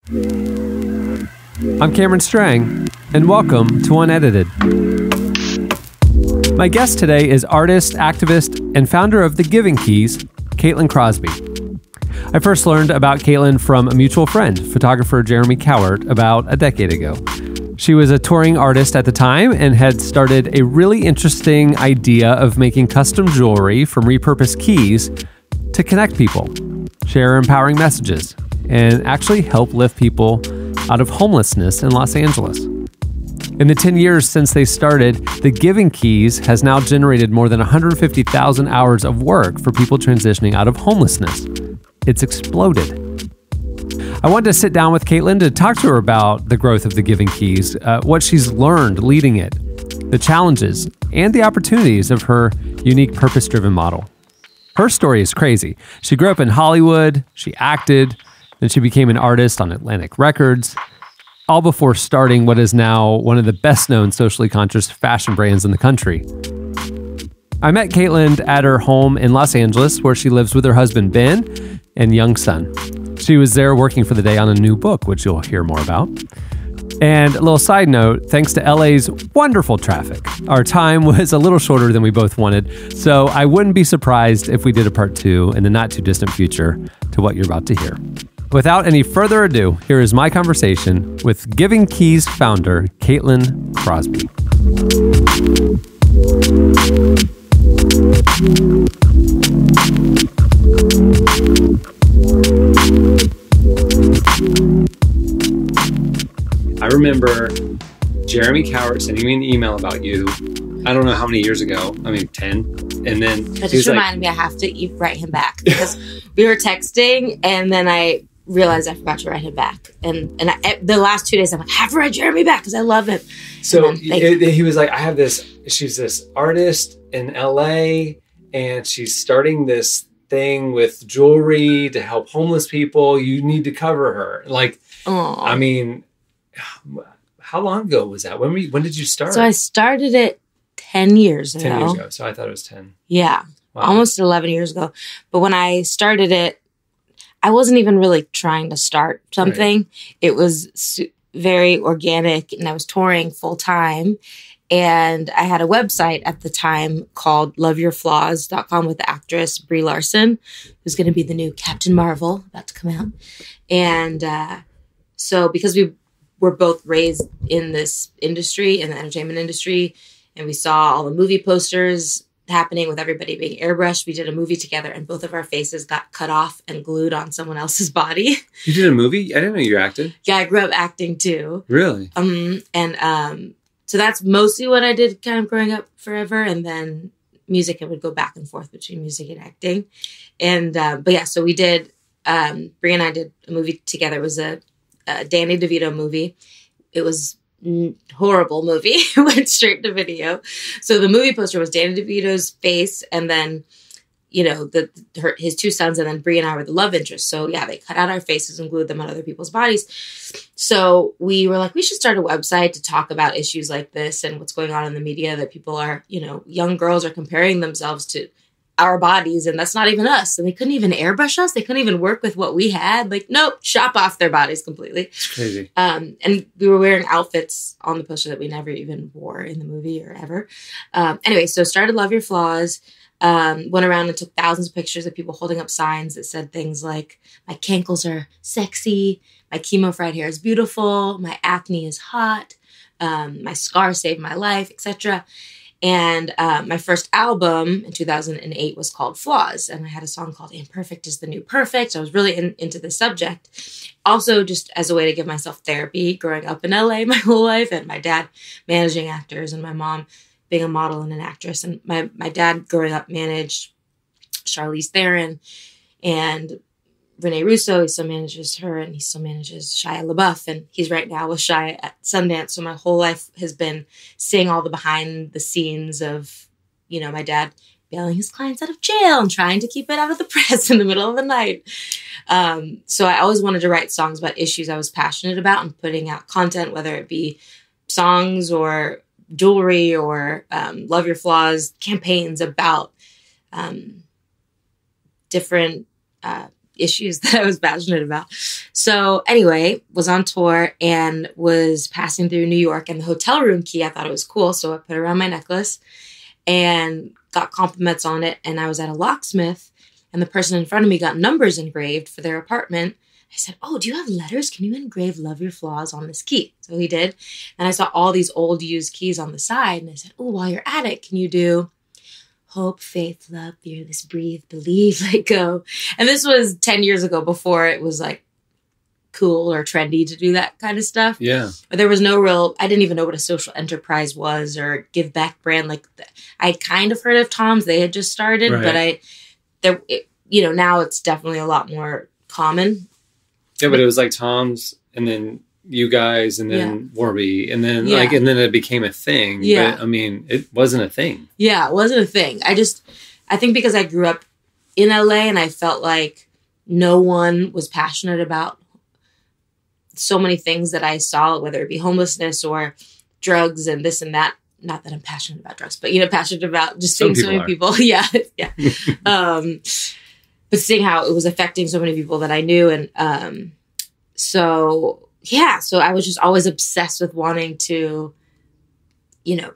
I'm Cameron Strang, and welcome to Unedited. My guest today is artist, activist, and founder of The Giving Keys, Caitlin Crosby. I first learned about Caitlin from a mutual friend, photographer Jeremy Cowart, about a decade ago. She was a touring artist at the time and had started a really interesting idea of making custom jewelry from repurposed keys to connect people, share empowering messages, and actually help lift people out of homelessness in Los Angeles. In the 10 years since they started, The Giving Keys has now generated more than 150,000 hours of work for people transitioning out of homelessness. It's exploded. I wanted to sit down with Caitlin to talk to her about the growth of The Giving Keys, what she's learned leading it, the challenges, and the opportunities of her unique purpose-driven model. Her story is crazy. She grew up in Hollywood, she acted, then she became an artist on Atlantic Records, all before starting what is now one of the best-known socially conscious fashion brands in the country. I met Caitlin at her home in Los Angeles, where she lives with her husband, Ben, and young son. She was there working for the day on a new book, which you'll hear more about. And a little side note, thanks to LA's wonderful traffic, our time was a little shorter than we both wanted, so I wouldn't be surprised if we did a part 2 in the not-too-distant future to what you're about to hear. Without any further ado, here is my conversation with Giving Keys founder, Caitlin Crosby. I remember Jeremy Cowart sending me an email about you. I don't know how many years ago. 10. And then that just reminded me I have to write him back because we were texting and then I realized I forgot to write him back. And the last 2 days I'm like, I have to write Jeremy back because I love him. So he was like, she's this artist in LA and she's starting this thing with jewelry to help homeless people. You need to cover her. Aww. How long ago was that? When did you start? So I started it 10 years ago. 10 years ago. So I thought it was 10. Yeah. Wow. Almost 11 years ago. But when I started it, I wasn't even really trying to start something. Right. It was very organic and I was touring full time. And I had a website at the time called loveyourflaws.com with the actress Brie Larson, who's going to be the new Captain Marvel, about to come out. And so because we were both raised in this industry, in the entertainment industry, and we saw all the movie posters happening with everybody being airbrushed, we did a movie together and both of our faces got cut off and glued on someone else's body. You did a movie? I didn't know you acted. Yeah, I grew up acting too. Really? So that's mostly what I did kind of growing up forever. And then music, it would go back and forth between music and acting. And, so we did, Brie and I did a movie together. It was a Danny DeVito movie. It was horrible movie. It went straight to video. So the movie poster was Danny DeVito's face and then, his two sons, and then Brie and I were the love interest. So yeah, they cut out our faces and glued them on other people's bodies. So we were like, we should start a website to talk about issues like this and what's going on in the media that people are, young girls are comparing themselves to our bodies and that's not even us. And they couldn't even airbrush us. They couldn't even work with what we had. Nope, chop off their bodies completely. It's crazy. And we were wearing outfits on the poster that we never even wore in the movie or ever. So started Love Your Flaws. Went around and took thousands of pictures of people holding up signs that said things like, my cankles are sexy, my chemo fried hair is beautiful, my acne is hot, my scar saved my life, etc. And my first album in 2008 was called Flaws. And I had a song called Imperfect is the New Perfect. I was really into the subject. Also, just as a way to give myself therapy, growing up in LA my whole life, and my dad managing actors and my mom being a model and an actress. And my dad growing up managed Charlize Theron and Renee Russo. He still manages her and he still manages Shia LaBeouf. And he's right now with Shia at Sundance. So my whole life has been seeing all the behind the scenes of, my dad bailing his clients out of jail and trying to keep it out of the press in the middle of the night. So I always wanted to write songs about issues I was passionate about and putting out content, whether it be songs or jewelry or Love Your Flaws campaigns about different issues that I was passionate about. So anyway, was on tour and was passing through New York, and the hotel room key, I thought it was cool. So I put it around my necklace and got compliments on it. And I was at a locksmith, and the person in front of me got numbers engraved for their apartment. I said, "Oh, do you have letters? Can you engrave love your flaws on this key?" So he did. And I saw all these old used keys on the side. And I said, "Oh, while you're at it, can you do hope, faith, love, fearless, breathe, believe, let go?" And this was 10 years ago, before it was like cool or trendy to do that kind of stuff. Yeah. But there was no real, I didn't even know what a social enterprise was or give back brand. Like I kind of heard of Tom's. They had just started, Right. but now it's definitely a lot more common. Yeah, but it was like Tom's, and then you guys, and then Warby, and then and then it became a thing. Yeah. But I mean, it wasn't a thing. Yeah, it wasn't a thing. I think because I grew up in LA and I felt like no one was passionate about so many things that I saw, whether it be homelessness or drugs and this and that. Not that I'm passionate about drugs, but, passionate about just seeing so many people. Yeah. Yeah. But seeing how it was affecting so many people that I knew. And so I was just always obsessed with wanting to,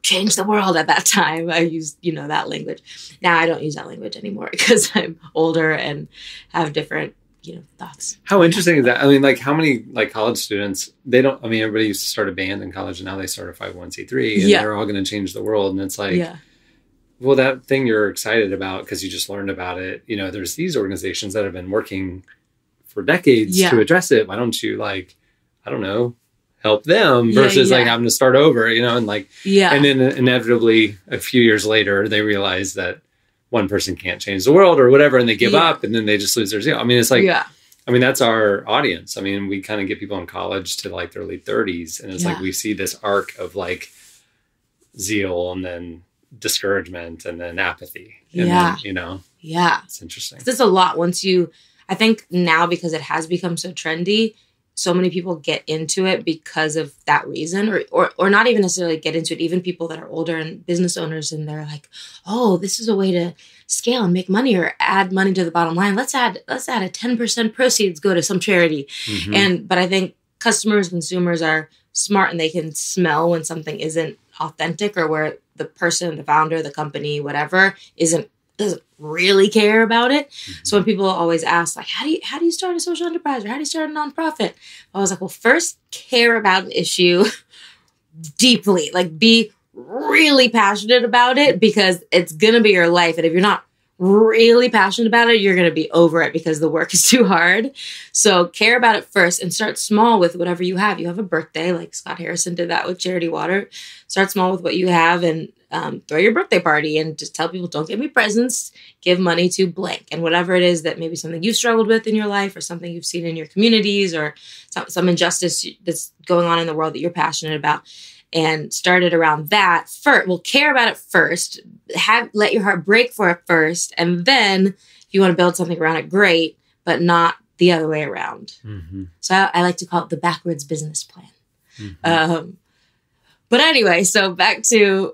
change the world at that time. I used, that language. Now I don't use that language anymore because I'm older and have different, thoughts. How interesting is that? I mean, like how many college students, everybody used to start a band in college, and now they start a 501c3 and they're all going to change the world. And it's like, well, that thing you're excited about because you just learned about it, there's these organizations that have been working for decades to address it. Why don't you help them versus having to start over, and then inevitably a few years later, they realize that one person can't change the world or whatever, and they give up, and then they just lose their zeal. I mean, it's like, that's our audience. I mean, we kind of get people in college to like their late 30s, and it's like we see this arc of like zeal and then discouragement and then apathy. And then, it's interesting. It's a lot I think now, because it has become so trendy, so many people get into it because of that reason, or not even necessarily get into it. Even people that are older and business owners, and they're like, "Oh, this is a way to scale and make money or add money to the bottom line. Let's add a 10% proceeds go to some charity." Mm-hmm. But I think consumers are smart, and they can smell when something isn't authentic, or where the person, the founder, the company, whatever, doesn't really care about it. Mm-hmm. So when people always ask, like, how do you start a social enterprise, or how do you start a nonprofit? I was like, well, first care about an issue deeply, like be really passionate about it, because it's going to be your life. And if you're not really passionate about it, you're going to be over it because the work is too hard. So care about it first, and start small with whatever you have. You have a birthday, like Scott Harrison did that with Charity Water. Start small with what you have, and throw your birthday party and just tell people, don't give me presents, give money to blank. And whatever it is that maybe something you've struggled with in your life, or something you've seen in your communities, or some injustice that's going on in the world that you're passionate about, and start it around that first. Well, care about it first, let your heart break for it first. And then if you want to build something around it, great, but not the other way around. Mm-hmm. So I like to call it the backwards business plan. Mm-hmm. But anyway, so back to,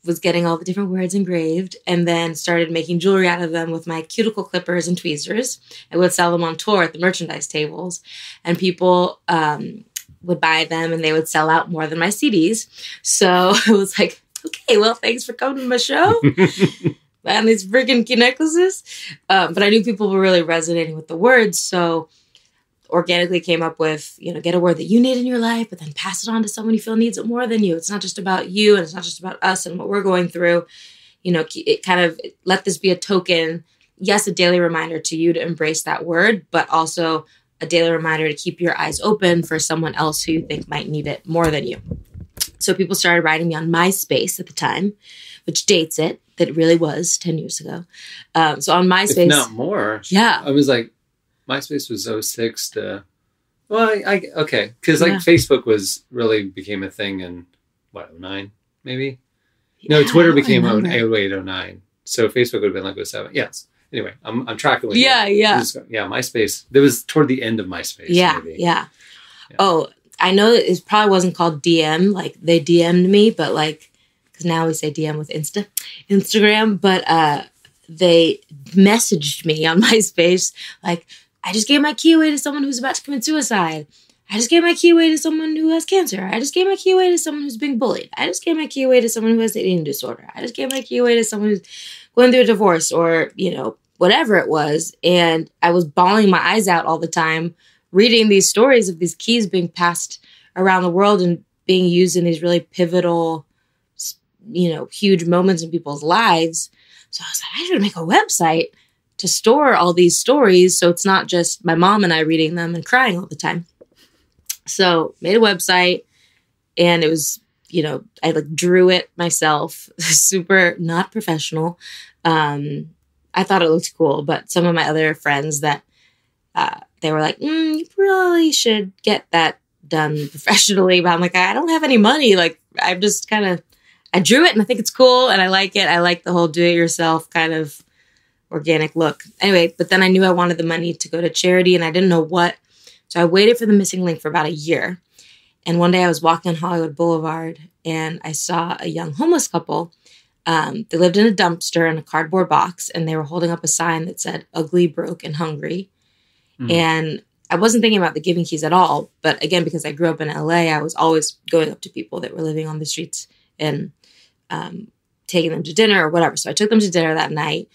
was getting all the different words engraved, and then started making jewelry out of them with my cuticle clippers and tweezers. I would sell them on tour at the merchandise tables, and people would buy them, and they would sell out more than my CDs. So it was like, okay, well, thanks for coming to my show. And these freaking key necklaces. But I knew people were really resonating with the words, so organically came up with, get a word that you need in your life, but then pass it on to someone you feel needs it more than you. It's not just about you, and it's not just about us and what we're going through. It kind of, let this be a token. Yes, a daily reminder to you to embrace that word, but also a daily reminder to keep your eyes open for someone else who you think might need it more than you. So people started writing me on MySpace at the time, which dates it, that it really was 10 years ago. So on MySpace. If not more. Yeah. I was like, MySpace was 06 to, okay. Because Facebook became a thing in, 09 maybe? No, Twitter became 08, 09. So Facebook would have been like 07. Yes. Anyway, I'm tracking with you. Yeah. MySpace. It was toward the end of MySpace. Maybe. Yeah. Oh, I know that it probably wasn't called DM. Like, they DM'd me, but because now we say DM with Instagram. But they messaged me on MySpace like, I just gave my key away to someone who's about to commit suicide. I just gave my key away to someone who has cancer. I just gave my key away to someone who's being bullied. I just gave my key away to someone who has an eating disorder. I just gave my key away to someone who's going through a divorce or, whatever it was. And I was bawling my eyes out all the time, reading these stories of these keys being passed around the world and being used in these really pivotal, huge moments in people's lives. So I was like, I should make a website to store all these stories so it's not just my mom and I reading them and crying all the time. So made a website, and it was, I drew it myself, super not professional. I thought it looked cool, but some of my other friends that they were like, you probably should get that done professionally. But I'm like, I don't have any money. Like, I'm just I drew it and I think it's cool and I like it. I like the whole do-it-yourself kind of organic look. Anyway, but then I knew I wanted the money to go to charity and I didn't know what. So I waited for the missing link for about a year. And one day I was walking on Hollywood Boulevard and I saw a young homeless couple. They lived in a dumpster in a cardboard box and they were holding up a sign that said ugly, broke, and hungry. And I wasn't thinking about the Giving Keys at all. But again, because I grew up in LA, I was always going up to people that were living on the streets and taking them to dinner or whatever. So I took them to dinner that night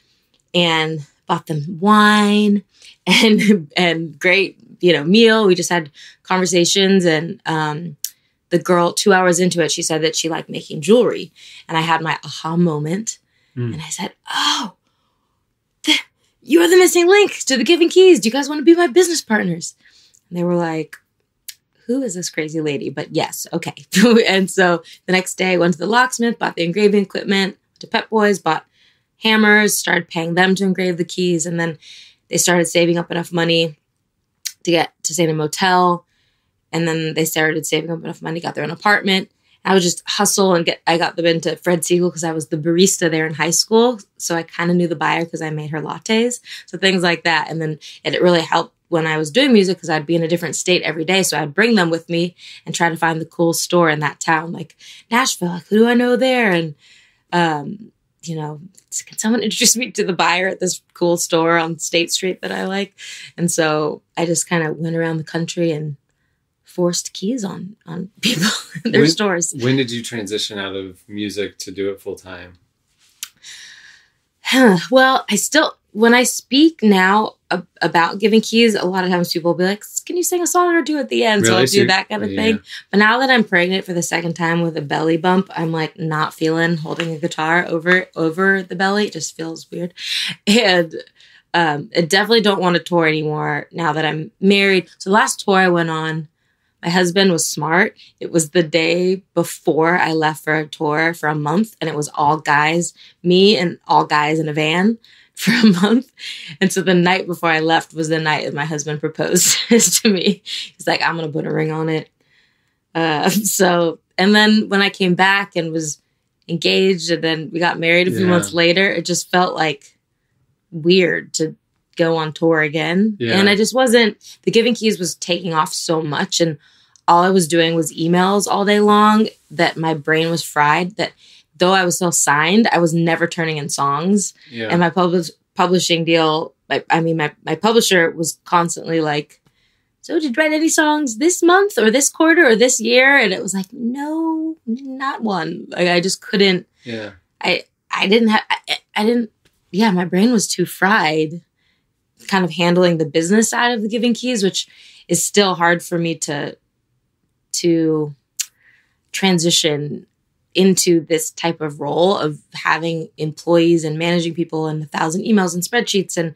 and bought them wine and great, meal. We just had conversations and the girl, 2 hours into it, she said that she liked making jewelry. And I had my aha moment. And I said, oh, you're the missing link to the Giving Keys. Do you guys want to be my business partners? And they were like, who is this crazy lady? But yes, okay. And so the next day I went to the locksmith, bought the engraving equipment, to Pep Boys, bought hammers, started paying them to engrave the keys. And then they started saving up enough money to get to stay in a motel. And then they started saving up enough money, got their own apartment. I would just hustle and I got them into Fred Siegel because I was the barista there in high school. So I kind of knew the buyer because I made her lattes. So things like that. And then it really helped when I was doing music because I'd be in a different state every day. So I'd bring them with me and try to find the cool store in that town, like Nashville. Like, who do I know there? And, can someone introduce me to the buyer at this cool store on State Street that I like? And so I just kind of went around the country and forced keys on people in their stores. When did you transition out of music to do it full time? Well, when I speak now about Giving Keys, a lot of times people will be like, can you sing a song or do it at the end? Really? So I'll do that kind of thing. But now that I'm pregnant for the second time with a belly bump, I'm like not feeling holding a guitar over the belly. It just feels weird. And I definitely don't want to tour anymore now that I'm married. So the last tour I went on, my husband was smart. It was the day before I left for a tour for a month, and it was all guys, me and all guys in a van for a month. And so the night before I left was the night that my husband proposed to me. He's like, I'm going to put a ring on it. And then when I came back and was engaged and then we got married a few months later, it just felt like weird to go on tour again. And I just wasn't, the Giving Keys was taking off so much and all I was doing was emails all day long that my brain was fried, that though I was still signed, I was never turning in songs. And my publishing deal, my publisher was constantly like, so did you write any songs this month or this quarter or this year? And it was like, no, not one. Like I just couldn't, my brain was too fried kind of handling the business side of the Giving Keys, which is still hard for me to transition into this type of role of having employees and managing people and 1,000 emails and spreadsheets and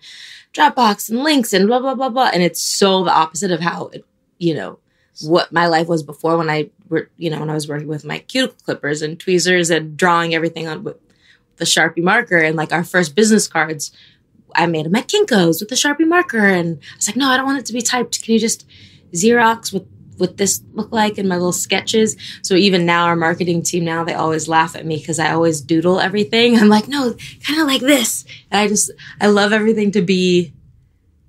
Dropbox and links and blah, blah, blah, blah. And it's so the opposite of how, what my life was before when I was working with my cuticle clippers and tweezers and drawing everything on with the Sharpie marker. And like our first business cards, I made them at Kinko's with the Sharpie marker. And I was like, no, I don't want it to be typed. Can you just Xerox what this look like in my little sketches? So even now, our marketing team now, they always laugh at me because I always doodle everything. I'm like, no, kind of like this. And I love everything to be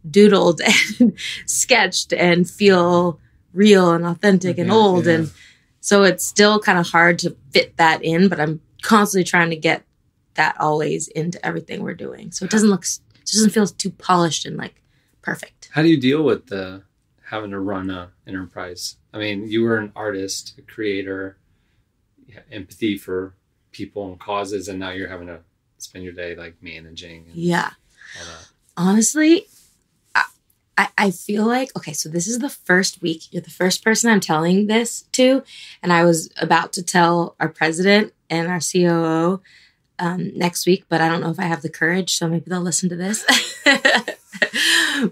doodled and sketched and feel real and authentic and old. And so it's still kind of hard to fit that in, but I'm constantly trying to get that always into everything we're doing. So it doesn't feel too polished and like perfect. How do you deal with having to run a enterprise? I mean, you were an artist, a creator, you had empathy for people and causes, and now you're having to spend your day like managing. And all that. Honestly, I feel like, okay, so this is the first week. You're the first person I'm telling this to. And I was about to tell our president and our COO next week, but I don't know if I have the courage. So maybe they'll listen to this.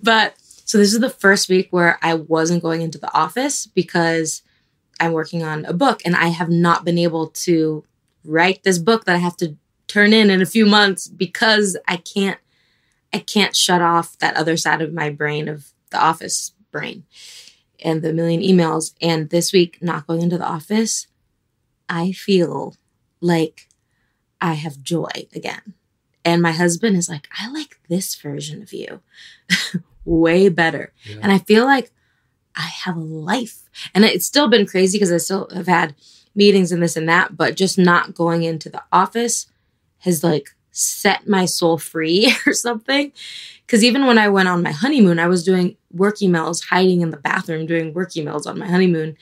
But so this is the first week where I wasn't going into the office because I'm working on a book and I have not been able to write this book that I have to turn in a few months because I can't shut off that other side of my brain, of the office brain and the million emails. And this week, not going into the office, I feel like I have joy again. And my husband is like, I like this version of you way better. Yeah. And I feel like I have a life. And it's still been crazy because I still have had meetings and this and that, but just not going into the office has like set my soul free or something. Because even when I went on my honeymoon, I was doing work emails, hiding in the bathroom, doing work emails on my honeymoon.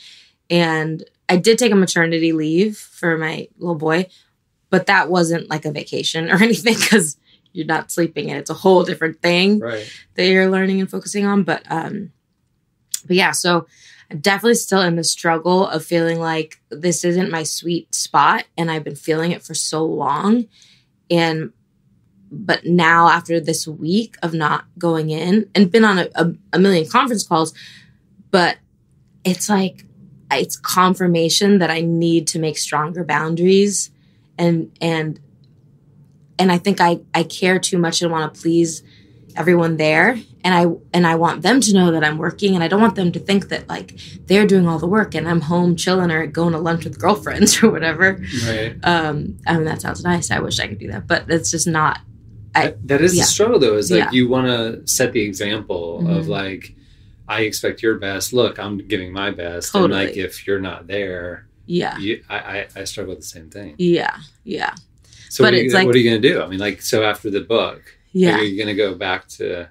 And I did take a maternity leave for my little boy, but that wasn't like a vacation or anything because you're not sleeping and it's a whole different thing that you're learning and focusing on. But yeah, so I'm definitely still in the struggle of feeling like this isn't my sweet spot. And I've been feeling it for so long. But now after this week of not going in and been on a million conference calls, but it's like, it's confirmation that I need to make stronger boundaries. And I think I care too much and want to please everyone there. And I want them to know that I'm working, and I don't want them to think that like they're doing all the work and I'm home chilling or going to lunch with girlfriends or whatever. Right. I mean, that sounds nice. I wish I could do that, but it's just not. That is the struggle though, is like you want to set the example of like, I expect your best. Look, I'm giving my best. Totally. And like, if you're not there, I struggle with the same thing. Yeah. Yeah. So what are you going to do? I mean, like, so after the book, are you going to go back to...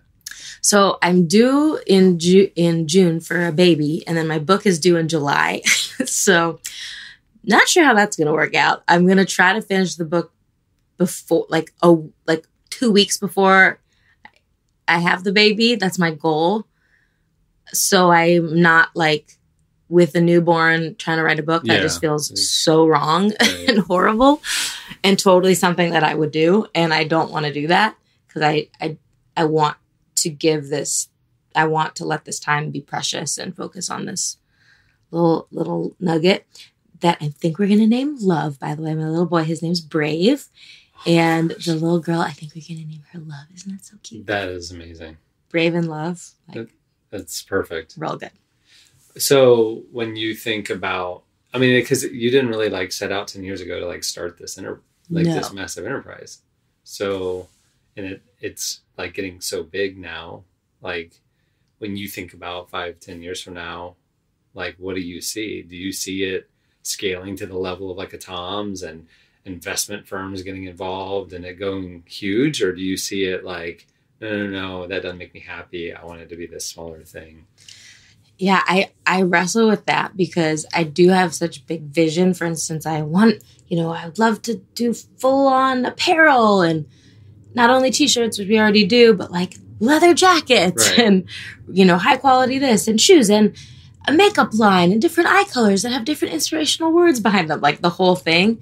So I'm due in June for a baby, and then my book is due in July. So not sure how that's going to work out. I'm going to try to finish the book before, like 2 weeks before I have the baby. That's my goal. So I'm not like with a newborn trying to write a book. That just feels so wrong and horrible, and totally something that I would do. And I don't want to do that because I want to give this, I want to let this time be precious and focus on this little nugget that I think we're going to name Love. By the way, my little boy, his name's Brave. And the little girl, I think we're going to name her Love. Isn't that so cute? That is amazing. Brave and Love. That's perfect. Real good. So when you think about, I mean, because you didn't really like set out 10 years ago to like start this this massive enterprise. So, and it's like getting so big now. Like when you think about 5-10 years from now, like what do you see? Do you see it scaling to the level of like a Tom's and investment firms getting involved and it going huge? Or do you see it like, no, that doesn't make me happy. I want it to be this smaller thing. Yeah, I wrestle with that because I do have such big vision. For instance, I would love to do full on apparel and not only t-shirts, which we already do, but like leather jackets and, high quality this and shoes and a makeup line and different eye colors that have different inspirational words behind them, like the whole thing.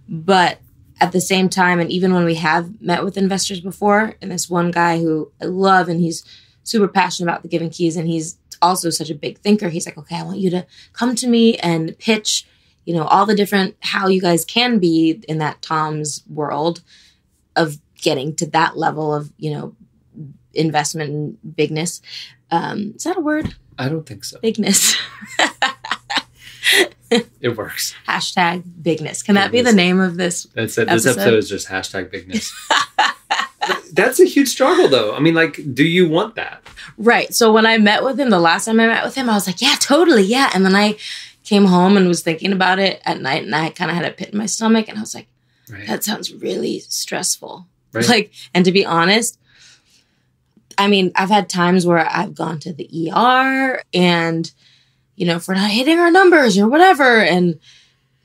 But at the same time, and even when we have met with investors before, and this one guy who I love, and he's super passionate about the Giving Keys, and he's also such a big thinker. He's like, okay, I want you to come to me and pitch, all the different, how you guys can be in that Tom's world of getting to that level of, investment and bigness. Is that a word? I don't think so. Bigness. It works. Hashtag bigness. Can that be the name of this? That's it. This episode is just hashtag bigness. That's a huge struggle, though. I mean, like, do you want that? Right. So when I met with him, the last time I met with him, I was like, yeah, totally. Yeah. And then I came home and was thinking about it at night, and I kind of had a pit in my stomach, and I was like, Right. That sounds really stressful. Right. Like, and to be honest, I mean, I've had times where I've gone to the ER and, you know, if we're not hitting our numbers or whatever, and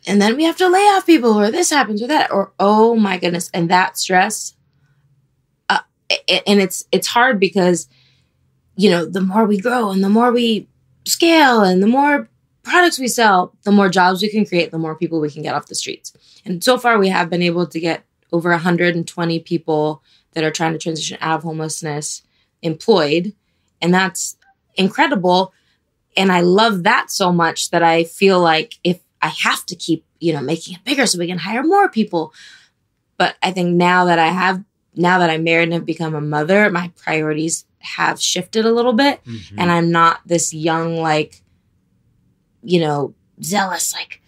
then we have to lay off people, or this happens or that, or, oh my goodness. And that stress, and it's hard because, you know, the more we grow and the more we scale and the more products we sell, the more jobs we can create, the more people we can get off the streets. And so far we have been able to get over 120 people that are trying to transition out of homelessness employed. And that's incredible. And I love that so much that I feel like if I have to keep, you know, making it bigger so we can hire more people. But I think now that I'm married and have become a mother, my priorities have shifted a little bit. Mm-hmm. And I'm not this young, like, you know, zealous, like,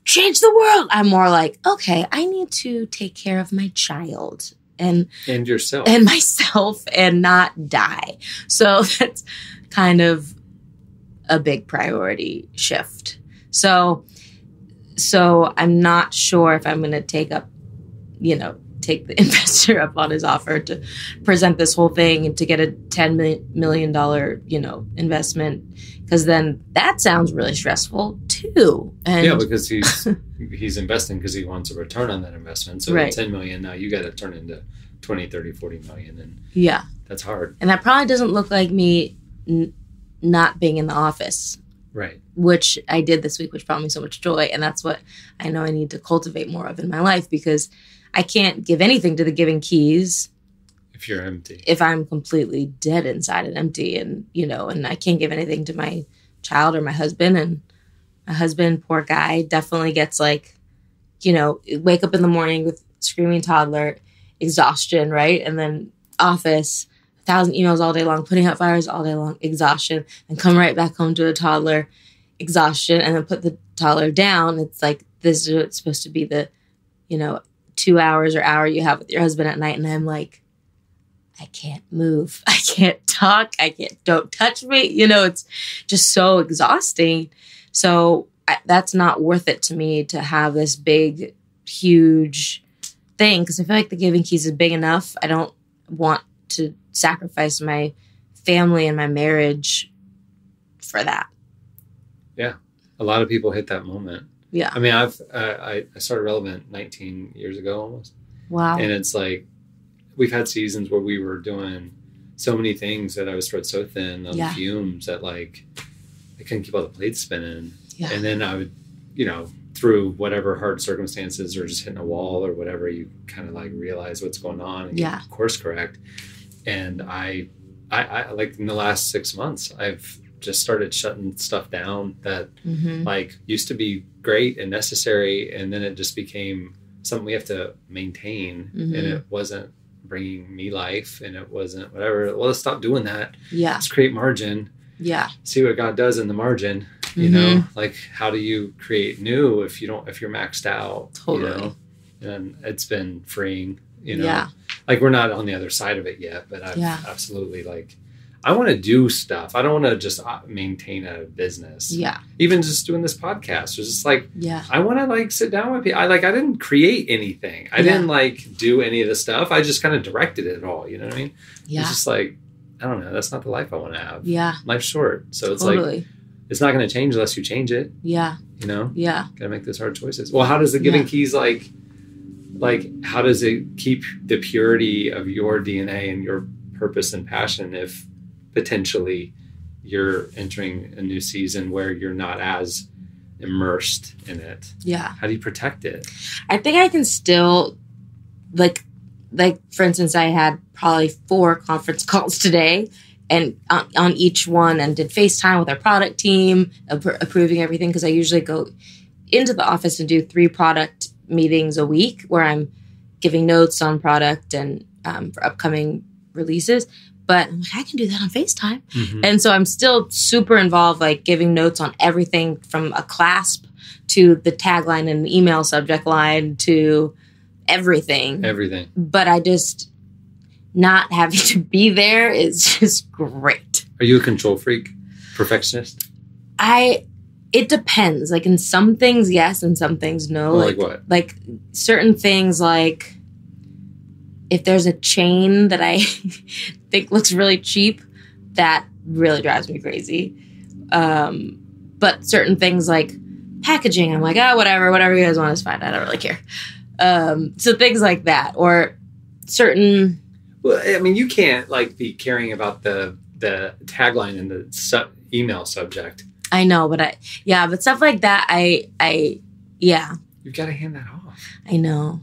change the world. I'm more like, okay, I need to take care of my child and yourself and myself and not die. So that's kind of a big priority shift. So I'm not sure if I'm going to take the investor up on his offer to present this whole thing and to get a $10 million, you know, investment, because then that sounds really stressful too. And yeah, because he's investing because he wants a return on that investment. So right. The 10 million, now you got to turn into 20, 30, 40 million. And yeah, that's hard. And that probably doesn't look like me not being in the office. Right. Which I did this week, which brought me so much joy. And that's what I know I need to cultivate more of in my life, because I can't give anything to the Giving Keys if you're empty. If I'm completely dead inside and empty, and, you know, and I can't give anything to my child or my husband. And my husband, poor guy, definitely gets, like, you know, wake up in the morning with screaming toddler, exhaustion, right? And then office, 1,000 emails all day long, putting out fires all day long, exhaustion, and come right back home to a toddler, exhaustion, and then put the toddler down. It's like, this is what's supposed to be the, you know, 2 hours or hour you have with your husband at night. And I'm like, I can't move. I can't talk. Don't touch me. You know, it's just so exhausting. So that's not worth it to me to have this big, huge thing, because I feel like the Giving Keys is big enough. I don't want to sacrifice my family and my marriage for that. Yeah. A lot of people hit that moment. Yeah. I mean, I started Relevant 19 years ago almost. Wow. And it's like, we've had seasons where we were doing so many things that I was spread so thin on the fumes that, like, I couldn't keep all the plates spinning. Yeah. And then I would, you know, through whatever hard circumstances or just hitting a wall or whatever, you kind of like realize what's going on and you course correct. And I like in the last 6 months, I've just started shutting stuff down that like used to be great and necessary. And then it just became something we have to maintain, and it wasn't bringing me life, and it wasn't whatever. Well, let's stop doing that. Yeah. Let's create margin. Yeah. See what God does in the margin. You know, like, how do you create new if you're maxed out? Totally. You know? And it's been freeing, you know. Yeah. Like, we're not on the other side of it yet, but I've absolutely, like, I want to do stuff. I don't want to just maintain a business. Yeah. Even just doing this podcast. It's just like, I want to, like, sit down with people. I didn't create anything. I didn't, like, do any of the stuff. I just kind of directed it all. You know what I mean? Yeah. It's just like, I don't know. That's not the life I want to have. Yeah. Life's short. So it's like, it's not going to change unless you change it. Yeah. You know? Yeah. Got to make those hard choices. Well, how does the Giving Keys, like, how does it keep the purity of your DNA and your purpose and passion if potentially you're entering a new season where you're not as immersed in it? Yeah. How do you protect it? I think I can still, like for instance, I had probably 4 conference calls today, and on each one, and did FaceTime with our product team, approving everything, because I usually go into the office and do 3 product meetings a week where I'm giving notes on product and for upcoming releases. But I'm like, I can do that on FaceTime. And so I'm still super involved, like giving notes on everything from a clasp to the tagline and email subject line to everything. Everything. But I just, not having to be there is just great. Are you a control freak? Perfectionist? I It depends. Like in some things, yes, and some things, no. Like what? Like certain things, like if there's a chain that I think looks really cheap, that really drives me crazy. But certain things like packaging, I'm like, oh, whatever you guys want is fine. I don't really care. So things like that, or certain. Well, I mean, you can't like be caring about the tagline and the email subject. I know, but but stuff like that, yeah. You've got to hand that off. I know.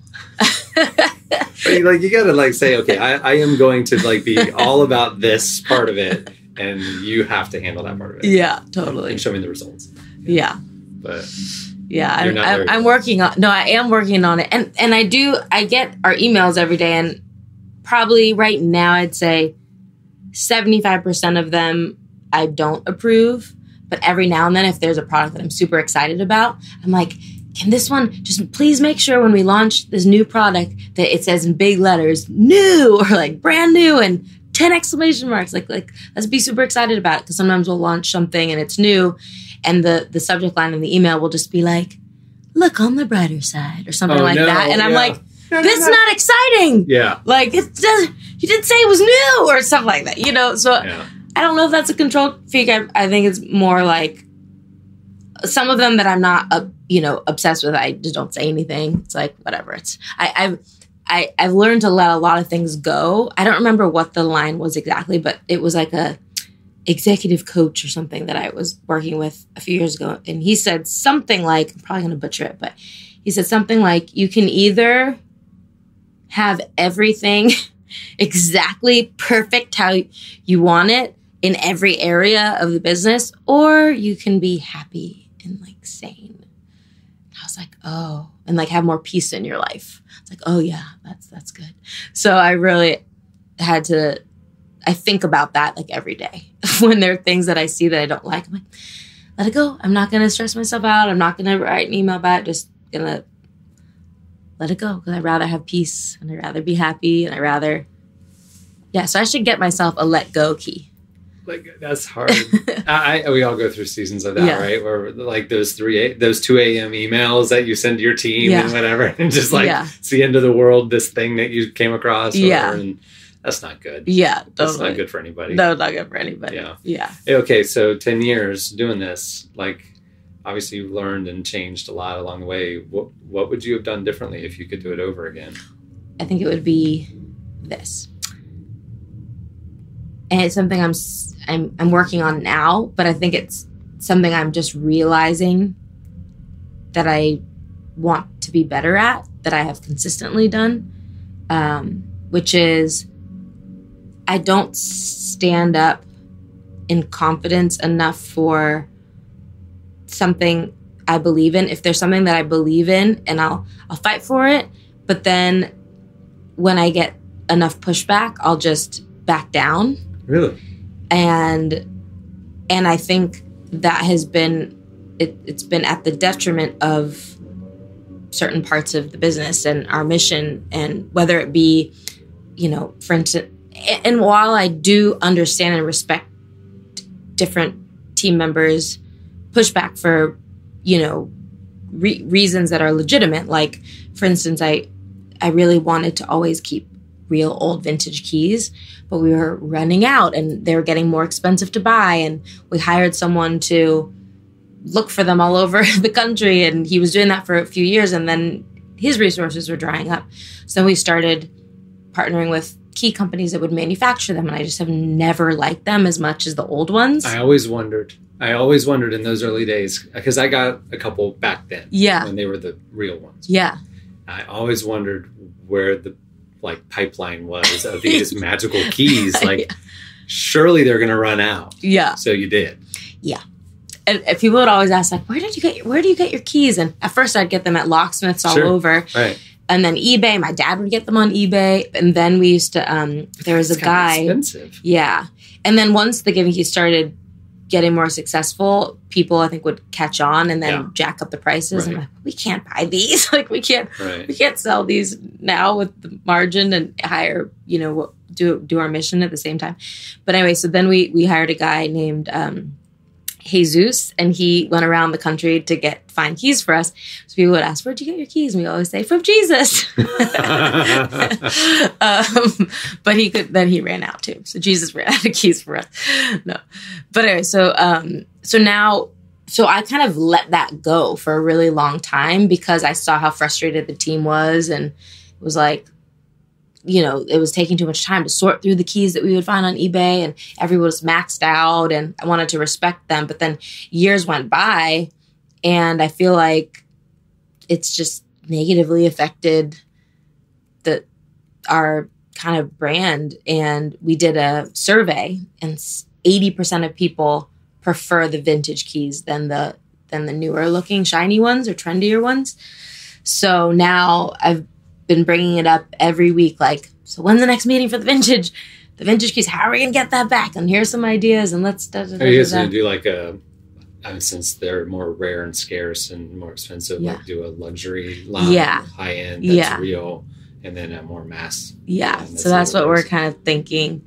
Like you got to like say, okay, I am going to like be all about this part of it, and you have to handle that part of it. Yeah, totally. And show me the results. Yeah. But yeah, I'm working on. No, I am working on it, and I get our emails every day, and probably right now I'd say 75% of them I don't approve. But every now and then, if there's a product that I'm super excited about, I'm like, can this one just please make sure when we launch this new product that it says in big letters, new, or like brand new and 10 exclamation marks. Like let's be super excited about it. Because sometimes we'll launch something and it's new. And the subject line in the email will just be like, look on the brighter side or something that. And I'm like, this is not exciting. Yeah. Like, you didn't say it was new or something like that, you know? So I don't know if that's a control freak. I think it's more like some of them that I'm not, obsessed with. I just don't say anything. It's like, whatever. I've learned to let a lot of things go. I don't remember what the line was exactly, but it was like a executive coach or something that I was working with a few years ago. And he said something like, I'm probably going to butcher it, but he said something like, you can either have everything exactly perfect how you want it in every area of the business, or you can be happy and like sane. And I was like, oh, and like have more peace in your life. It's like, oh yeah, that's good. So I really had to, I think about that like every day. When there are things that I see that I don't like, I'm like, let it go. I'm not going to stress myself out. I'm not going to write an email about it. Just going to let it go. Because I'd rather have peace and I'd rather be happy and so I should get myself a let go key. Like that's hard. We all go through seasons of that, right? Where like those 2 a.m. emails that you send to your team and whatever, and just like it's the end of the world. This thing that you came across, and that's not good. Yeah, totally. That's not good for anybody. No, not good for anybody. Yeah. Okay, so 10 years doing this, like obviously you've learned and changed a lot along the way. What would you have done differently if you could do it over again? I think it would be this. And it's something I'm working on now, but I think it's something I'm just realizing that I want to be better at, that I have consistently done, which is I don't stand up in confidence enough for something I believe in. If there's something that I believe in, and I'll fight for it, but then when I get enough pushback, I'll just back down. Really? And I think that has been, it's been at the detriment of certain parts of the business and our mission, and whether it be, for instance, and while I do understand and respect different team members' pushback for, reasons that are legitimate, like, for instance, I really wanted to always keep real old vintage keys, but we were running out and they were getting more expensive to buy, and we hired someone to look for them all over the country, and he was doing that for a few years, and then his resources were drying up. So we started partnering with key companies that would manufacture them, and I just have never liked them as much as the old ones. I always wondered in those early days, because I got a couple back then when they were the real ones. Yeah. I always wondered where the pipeline was of these magical keys. Surely they're going to run out. Yeah. So you did. Yeah. And people would always ask, where do you get your keys? And at first I'd get them at locksmiths all over. Right. And then eBay, my dad would get them on eBay. And then we used to, there was a guy. Expensive. Yeah. And then once the giving keys started getting more successful, people I think would catch on and then jack up the prices. Right. And we can't buy these. We can't sell these now with the margin and hire, do our mission at the same time. But anyway, so then we hired a guy named Jesus, and he went around the country to find keys for us. So people would ask, "Where'd you get your keys?" And we always say, "From Jesus." But he ran out too. So Jesus ran out of keys for us. No, but anyway, so I kind of let that go for a really long time because I saw how frustrated the team was, and it was like, it was taking too much time to sort through the keys that we would find on eBay, and everyone was maxed out, and I wanted to respect them. But then years went by, and I feel like it's just negatively affected our kind of brand. And we did a survey, and 80% of people prefer the vintage keys than the newer looking shiny ones or trendier ones. So now I've been bringing it up every week. Like, so when's the next meeting for the vintage keys? How are we going to get that back? And here's some ideas, and let's... Are you guys going to do like since they're more rare and scarce and more expensive, like do a luxury line, high end, that's real, and then a more mass. Yeah. So that's what we're kind of thinking.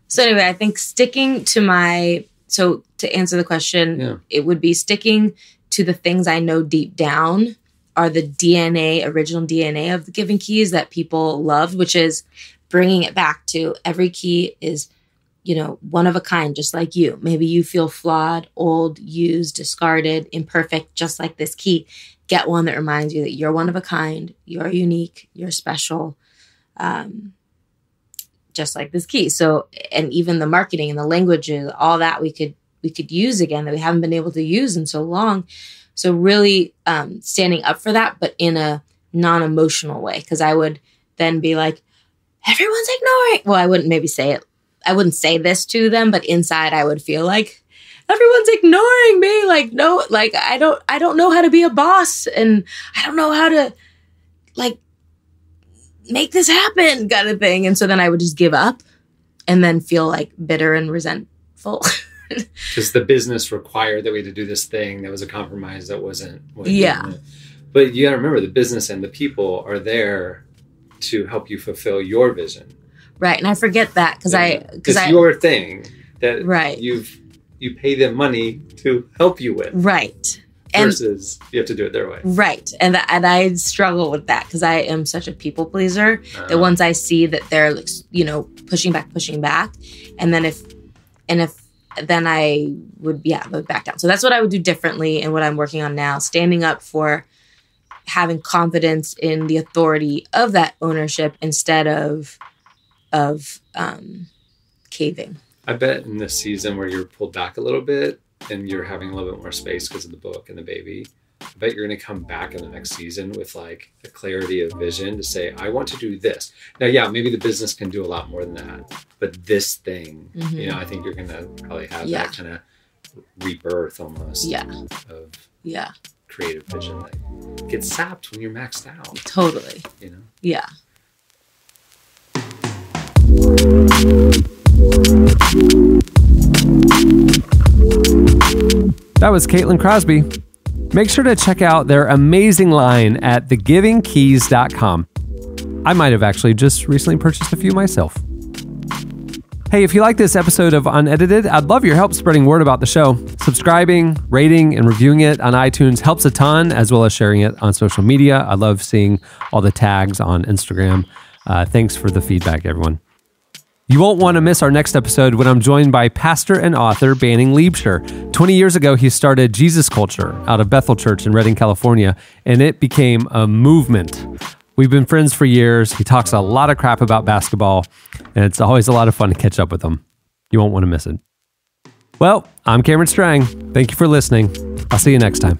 So anyway, I think sticking to so to answer the question, it would be sticking to the things I know deep down are the original DNA of the Giving Keys that people loved, which is bringing it back to every key is, one of a kind, just like you. Maybe you feel flawed, old, used, discarded, imperfect, just like this key. Get one that reminds you that you're one of a kind, you're unique, you're special, just like this key. So, and even the marketing and the languages, all that we could use again that we haven't been able to use in so long. So really standing up for that, but in a non-emotional way. Because I would then be like, everyone's ignoring. Well, I wouldn't maybe say it. I wouldn't say this to them, but inside I would feel like everyone's ignoring me. Like, no, like I don't know how to be a boss, and I don't know how to like make this happen kind of thing. And so then I would just give up and then feel like bitter and resentful. Because the business required that we had to do this thing. That was a compromise. That wasn't. Yeah. But you got to remember, the business and the people are there to help you fulfill your vision. Right. And I forget that because it's your thing that right. you pay them money to help you with. Right. Versus you have to do it their way. Right. And I struggle with that because I am such a people pleaser that once I see that they're, pushing back. And then then I would back down. So that's what I would do differently and what I'm working on now, standing up for having confidence in the authority of that ownership instead of caving. I bet in this season where you're pulled back a little bit and you're having a little bit more space because of the book and the baby, I bet you're going to come back in the next season with like a clarity of vision to say, I want to do this. Now, maybe the business can do a lot more than that, but this thing, I think you're going to probably have that kind of rebirth almost of creative vision that gets sapped when you're maxed out. Totally. Yeah. That was Caitlin Crosby. Make sure to check out their amazing line at thegivingkeys.com. I might have actually just recently purchased a few myself. Hey, if you like this episode of Unedited, I'd love your help spreading word about the show. Subscribing, rating, and reviewing it on iTunes helps a ton, as well as sharing it on social media. I love seeing all the tags on Instagram. Thanks for the feedback, everyone. You won't want to miss our next episode when I'm joined by pastor and author Banning Liebscher. 20 years ago, he started Jesus Culture out of Bethel Church in Redding, California, and it became a movement. We've been friends for years. He talks a lot of crap about basketball, and it's always a lot of fun to catch up with him. You won't want to miss it. Well, I'm Cameron Strang. Thank you for listening. I'll see you next time.